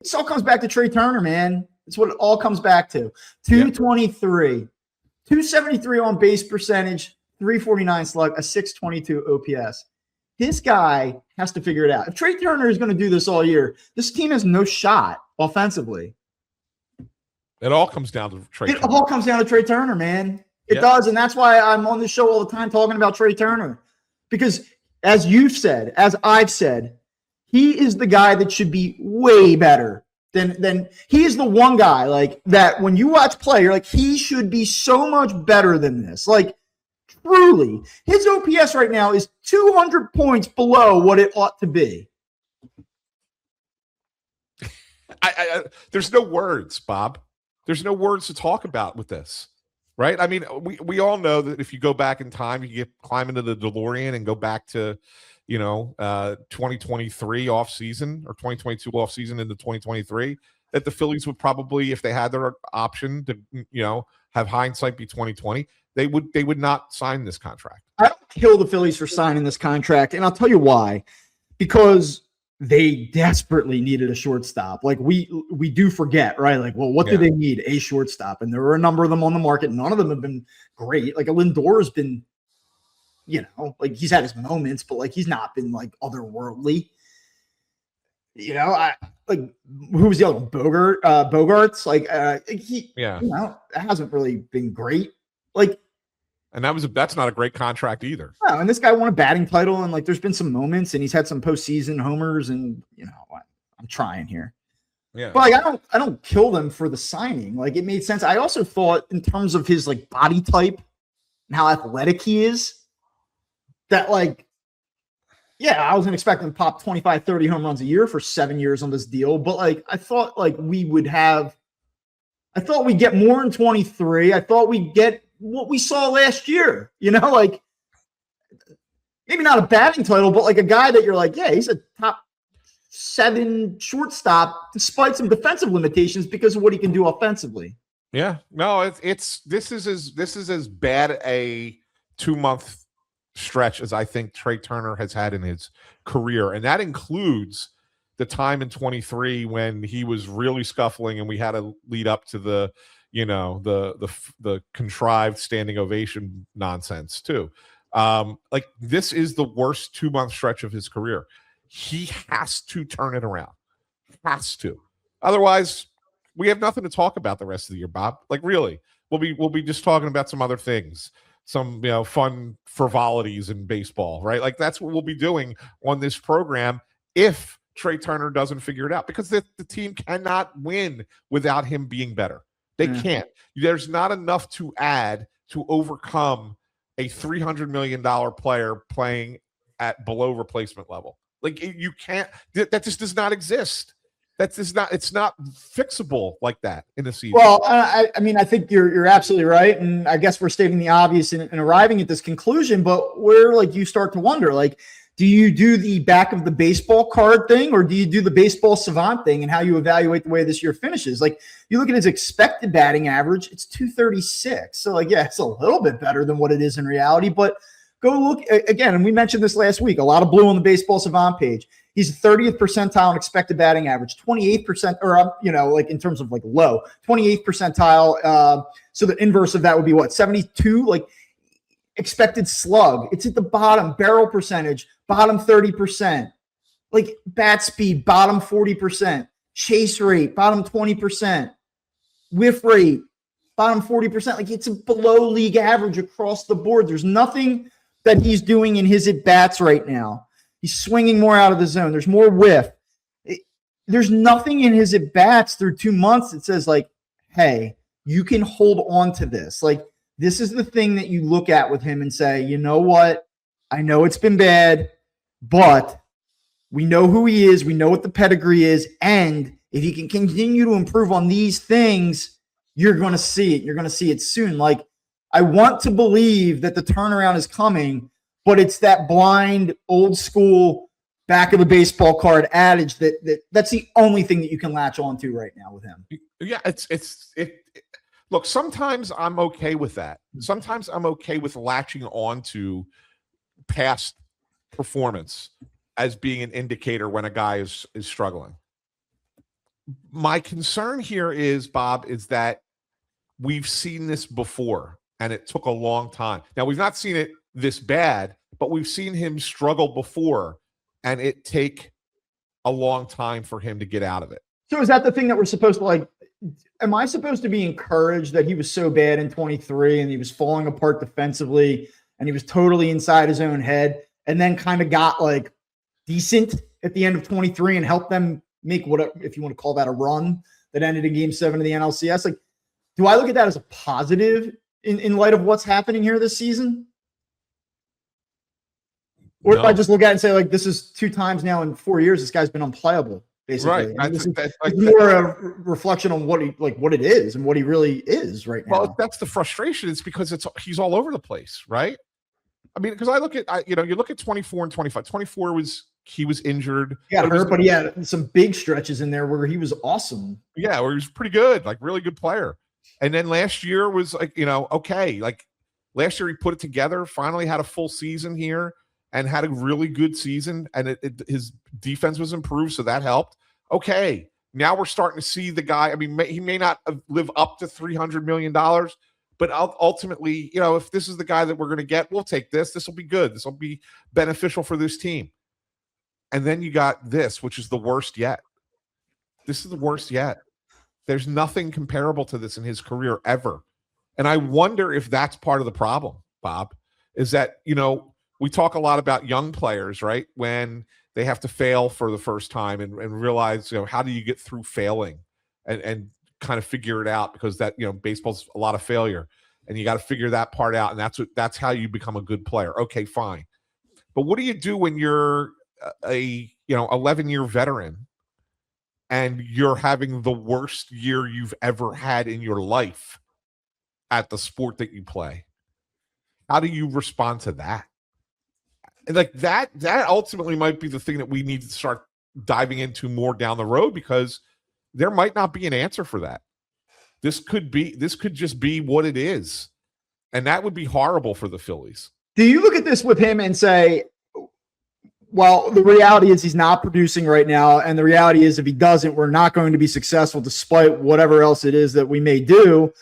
This all comes back to Trea Turner, man. It's what it all comes back to. 223, 273 on base percentage, 349 slug, a 622 OPS. This guy has to figure it out. If Trea Turner is going to do this all year, this team has no shot offensively. It all comes down to Trea Turner. It all comes down to Trea Turner, man. It does, and that's why I'm on this show all the time talking about Trea Turner. Because as you've said, as I've said, he is the guy that should be way better than he is the one guy like that when you watch play, you're like, he should be so much better than this. Like, truly, his OPS right now is 200 points below what it ought to be. There's no words, Bob. There's no words to talk about with this, right? I mean, we all know that if you go back in time, you climb into the DeLorean and go back to, 2023 offseason or 2022 offseason into 2023, that the Phillies would probably, if they had their option to, have hindsight be 2020, they would not sign this contract. I don't kill the Phillies for signing this contract, and I'll tell you why. Because they desperately needed a shortstop. Like we do forget, right? Like, well, what do they need? A shortstop. And there were a number of them on the market. None of them have been great. Like a Lindor has been, like he's had his moments, but like he's not been like otherworldly. Who was the other one? Bogarts. It hasn't really been great. Like, and that's not a great contract either. No, and this guy won a batting title, and like there's been some moments, and he's had some postseason homers, and I'm trying here. Yeah. But like I don't kill them for the signing. Like it made sense. I also thought in terms of his like body type and how athletic he is, that like, I wasn't expecting to pop 25, 30 home runs a year for 7 years on this deal. But like I thought like we'd get more in 23. I thought we'd get what we saw last year, like maybe not a batting title, but like a guy that you're like, he's a top 7 shortstop despite some defensive limitations because of what he can do offensively. Yeah, no, this is as bad a 2-month stretch as I think Trea Turner has had in his career, and that includes the time in 23 when he was really scuffling and we had to lead up to the contrived standing ovation nonsense too. Like this is the worst 2-month stretch of his career. He has to turn it around. Has to. Otherwise, we have nothing to talk about the rest of the year, Bob. Like really, we'll be just talking about some other things, some fun frivolities in baseball, right? Like that's what we'll be doing on this program if Trea Turner doesn't figure it out, because the team cannot win without him being better. They can't. There's not enough to add to overcome a $300 million player playing at below replacement level. Like you can't. That just does not exist. It's not fixable like that in the season. Well, I mean, I think you're absolutely right, and I guess we're stating the obvious in arriving at this conclusion. But where like you start to wonder, like, do you do the back of the baseball card thing, or do you do the baseball savant thing and how you evaluate the way this year finishes? Like you look at his expected batting average, it's 236. So like, it's a little bit better than what it is in reality, but go look again. And we mentioned this last week, a lot of blue on the baseball savant page. He's 30th percentile in expected batting average, 28%, or, like in terms of like low, 28th percentile. So the inverse of that would be what, 72? Like expected slug. It's at the bottom. Barrel percentage, bottom 30%. Like bat speed, bottom 40%. Chase rate, bottom 20%. Whiff rate, bottom 40%. Like it's a below league average across the board. There's nothing that he's doing in his at-bats right now. He's swinging more out of the zone. There's more whiff. There's nothing in his at-bats through 2 months that says like, hey, you can hold on to this. Like this is the thing that you look at with him and say, you know what? I know it's been bad, but we know who he is. We know what the pedigree is. And if he can continue to improve on these things, you're going to see it. You're going to see it soon. Like I want to believe that the turnaround is coming, but it's that blind, old school, back of the baseball card adage that's the only thing that you can latch on to right now with him. Yeah, look, sometimes I'm okay with that. Sometimes I'm okay with latching on to past performance as being an indicator when a guy is struggling. my concern here is, Bob, is that we've seen this before and it took a long time. Now, we've not seen it this bad, but we've seen him struggle before and it take a long time for him to get out of it. So is that the thing that we're supposed to like? Am I supposed to be encouraged that he was so bad in 23 and he was falling apart defensively and he was totally inside his own head and then kind of got like decent at the end of 23 and helped them make what, if you want to call that a run that ended in game 7 of the NLCS? Like, do I look at that as a positive in light of what's happening here this season? Or if I just look at it and say, like, this is 2 times now in 4 years, this guy's been unplayable, basically. Right. It's more a reflection on what it is and what he really is right now. Well, that's the frustration. It's because he's all over the place, right? I mean, because I look at, you look at 24 and 25. 24 he was injured. He got hurt, but he had some big stretches in there where he was awesome. Yeah, where he was pretty good, like really good player. And then last year was like, okay. Like last year he put it together, finally had a full season here and had a really good season. And his defense was improved, so that helped. Okay, now we're starting to see the guy. I mean, he may not live up to $300 million, but ultimately, if this is the guy that we're going to get, we'll take this. This will be good. This will be beneficial for this team. And then you got this, which is the worst yet. This is the worst yet. There's nothing comparable to this in his career ever. And I wonder if that's part of the problem, Bob, is that, we talk a lot about young players, right? When they have to fail for the first time and realize, how do you get through failing and kind of figure it out, because that, baseball's a lot of failure and you got to figure that part out. And that's how you become a good player. Okay, fine. But what do you do when you're a 11-year veteran and you're having the worst year you've ever had in your life at the sport that you play? How do you respond to that? And like that ultimately might be the thing that we need to start diving into more down the road, because there might not be an answer for that. This could just be what it is. And that would be horrible for the Phillies. Do you look at this with him and say, well, the reality is he's not producing right now, and the reality is if he doesn't, we're not going to be successful despite whatever else it is that we may do.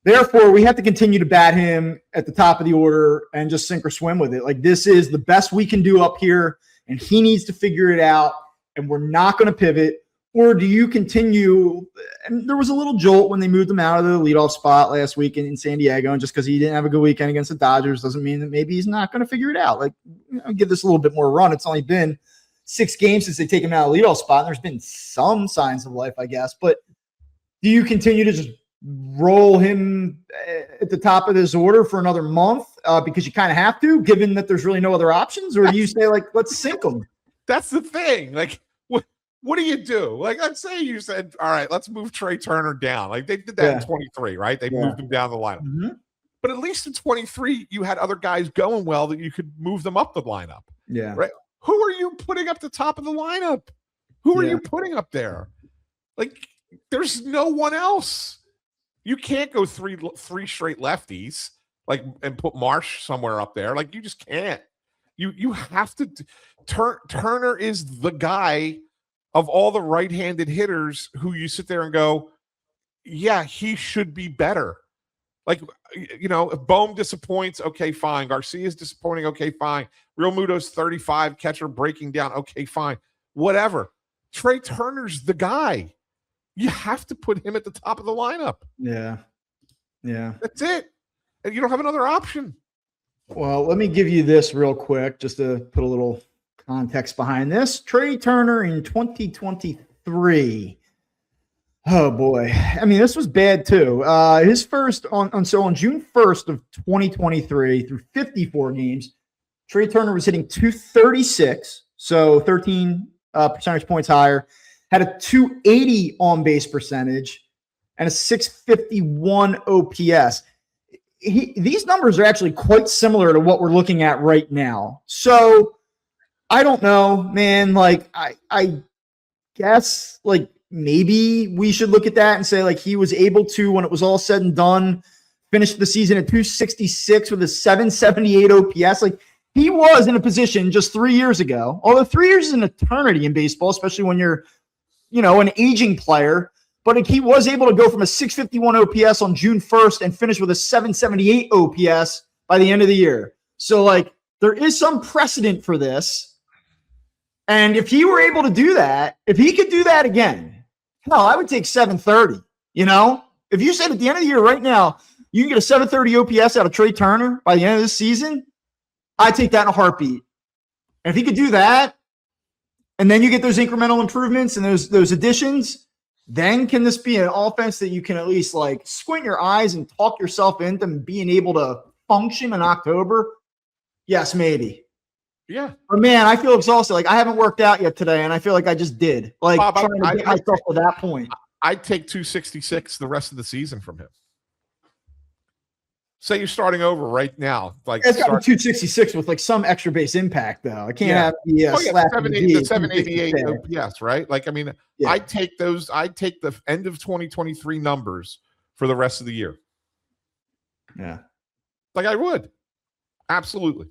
Therefore, we have to continue to bat him at the top of the order and just sink or swim with it. Like, this is the best we can do up here, and he needs to figure it out, and we're not going to pivot. Or do you continue? And there was a little jolt when they moved him out of the leadoff spot last week in San Diego, and just because he didn't have a good weekend against the Dodgers doesn't mean that maybe he's not going to figure it out. Like, give this a little bit more run. It's only been 6 games since they take him out of the leadoff spot, and there's been some signs of life, I guess. But do you continue to just roll him at the top of this order for another month because you kind of have to, given that there's really no other options? Or do you say, like, let's sink him? That's the thing. Like, what do you do? Like, let's say you said, all right, let's move Trea Turner down. Like they did that in 23, right? They moved him down the lineup. Mm-hmm. But at least in 23, you had other guys going well that you could move them up the lineup. Yeah. Right. Who are you putting up the top of the lineup? Who are you putting up there? Like, there's no one else. You can't go three straight lefties, like, and put Marsh somewhere up there. Like, you just can't. You have to. Turner is the guy of all the right-handed hitters who you sit there and go, yeah, he should be better. Like, if Bohm disappoints, okay, fine. Garcia's disappointing, okay, fine. Real Muto's 35, catcher breaking down, okay, fine. Whatever. Trea Turner's the guy. You have to put him at the top of the lineup. Yeah. Yeah. That's it. And you don't have another option. Well, let me give you this real quick, just to put a little context behind this. Trea Turner in 2023. Oh boy. I mean, this was bad too. His first on June 1st of 2023, through 54 games, Trea Turner was hitting 236, so 13 percentage points higher. Had a 280 on base percentage and a 651 OPS. These numbers are actually quite similar to what we're looking at right now. So I don't know, man. Like, I guess, like, maybe we should look at that and say, like, he was able to, when it was all said and done, finish the season at 266 with a 778 OPS. Like, he was in a position just 3 years ago, although 3 years is an eternity in baseball, especially when you're an aging player, but he was able to go from a 651 OPS on June 1st and finish with a 778 OPS by the end of the year. So, like, there is some precedent for this. And if he were able to do that, if he could do that again, hell, I would take 730. If you said at the end of the year right now, you can get a 730 OPS out of Trea Turner by the end of this season, I'd take that in a heartbeat. And if he could do that, and then you get those incremental improvements and those additions, then can this be an offense that you can at least like squint your eyes and talk yourself into being able to function in October? Yes, maybe. Yeah. But man, I feel exhausted. Like I haven't worked out yet today, and I feel like I just did. Like Bob, trying to get myself to that point. I'd take 266 the rest of the season from him. Say you're starting over right now. Like it's got to be 266 with like some extra base impact, though. I can't have the 788 OPS, right? Like, I mean, yeah. I'd take the end of 2023 numbers for the rest of the year. Yeah. Like I would. Absolutely.